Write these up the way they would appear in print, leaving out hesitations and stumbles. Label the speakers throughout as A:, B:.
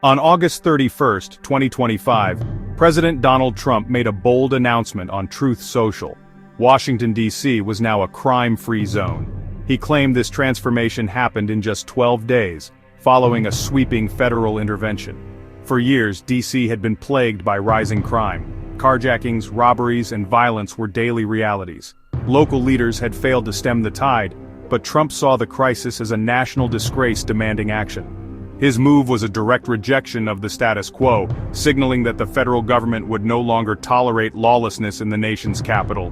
A: On August 31, 2025, President Donald Trump made a bold announcement on Truth Social. Washington, D.C. was now a crime-free zone. He claimed this transformation happened in just 12 days, following a sweeping federal intervention. For years, D.C. had been plagued by rising crime. Carjackings, robberies, and violence were daily realities. Local leaders had failed to stem the tide, but Trump saw the crisis as a national disgrace demanding action. His move was a direct rejection of the status quo, signaling that the federal government would no longer tolerate lawlessness in the nation's capital.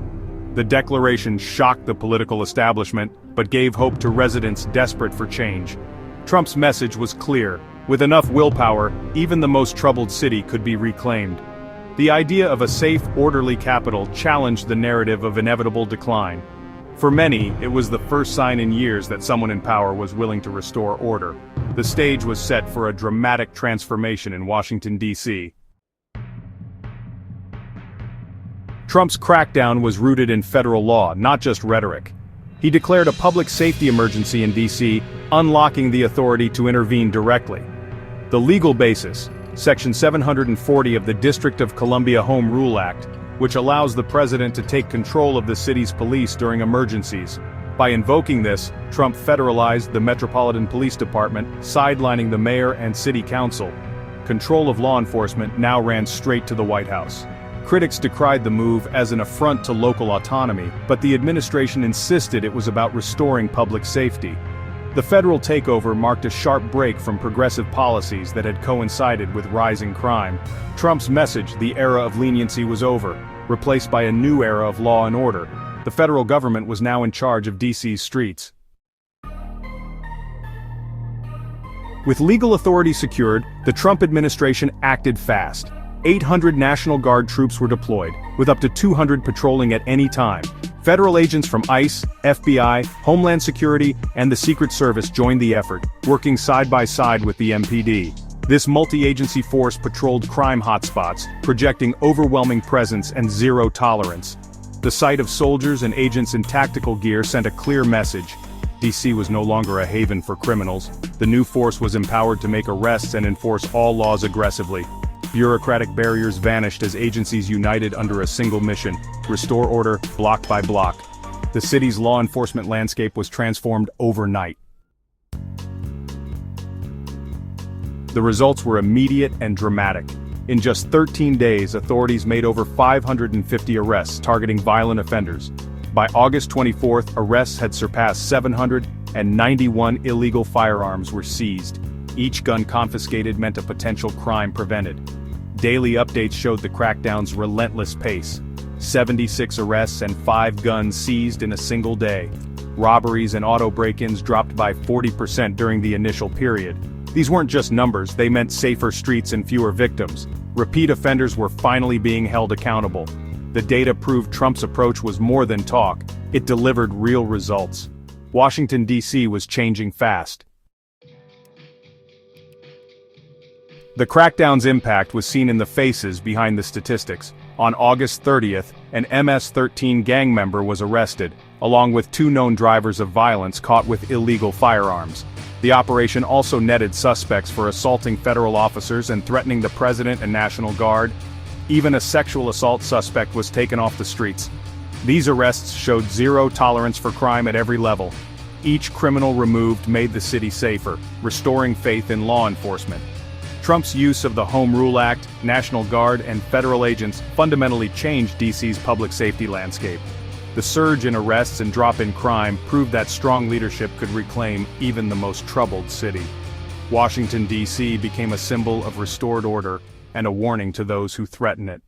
A: The declaration shocked the political establishment, but gave hope to residents desperate for change. Trump's message was clear: with enough willpower, even the most troubled city could be reclaimed. The idea of a safe, orderly capital challenged the narrative of inevitable decline. For many, it was the first sign in years that someone in power was willing to restore order. The stage was set for a dramatic transformation in Washington, D.C. Trump's crackdown was rooted in federal law, not just rhetoric. He declared a public safety emergency in D.C., unlocking the authority to intervene directly. The legal basis, Section 740 of the District of Columbia Home Rule Act, which allows the president to take control of the city's police during emergencies. By invoking this, Trump federalized the Metropolitan Police Department, sidelining the mayor and city council. Control of law enforcement now ran straight to the White House. Critics decried the move as an affront to local autonomy, but the administration insisted it was about restoring public safety. The federal takeover marked a sharp break from progressive policies that had coincided with rising crime. Trump's message, the era of leniency, was over, replaced by a new era of law and order. The federal government was now in charge of D.C.'s streets. With legal authority secured, the Trump administration acted fast. 800 National Guard troops were deployed, with up to 200 patrolling at any time. Federal agents from ICE, FBI, Homeland Security, and the Secret Service joined the effort, working side by side with the MPD. This multi-agency force patrolled crime hotspots, projecting overwhelming presence and zero tolerance. The sight of soldiers and agents in tactical gear sent a clear message. D.C. was no longer a haven for criminals. The new force was empowered to make arrests and enforce all laws aggressively. Bureaucratic barriers vanished as agencies united under a single mission: restore order, block by block. The city's law enforcement landscape was transformed overnight. The results were immediate and dramatic. In just 13 days, authorities made over 550 arrests targeting violent offenders. By August 24th, arrests had surpassed 700, and 91 illegal firearms were seized. Each gun confiscated meant a potential crime prevented. Daily updates showed the crackdown's relentless pace. 76 arrests and 5 guns seized in a single day. Robberies and auto break-ins dropped by 40% during the initial period. These weren't just numbers, they meant safer streets and fewer victims. Repeat offenders were finally being held accountable. The data proved Trump's approach was more than talk, it delivered real results. Washington, D.C. was changing fast. The crackdown's impact was seen in the faces behind the statistics. On August 30th, an MS-13 gang member was arrested, along with 2 known drivers of violence caught with illegal firearms. The operation also netted suspects for assaulting federal officers and threatening the president and National Guard. Even a sexual assault suspect was taken off the streets. These arrests showed zero tolerance for crime at every level. Each criminal removed made the city safer, restoring faith in law enforcement. Trump's use of the Home Rule Act, National Guard, and federal agents fundamentally changed D.C.'s public safety landscape. The surge in arrests and drop in crime proved that strong leadership could reclaim even the most troubled city. Washington, D.C. became a symbol of restored order and a warning to those who threaten it.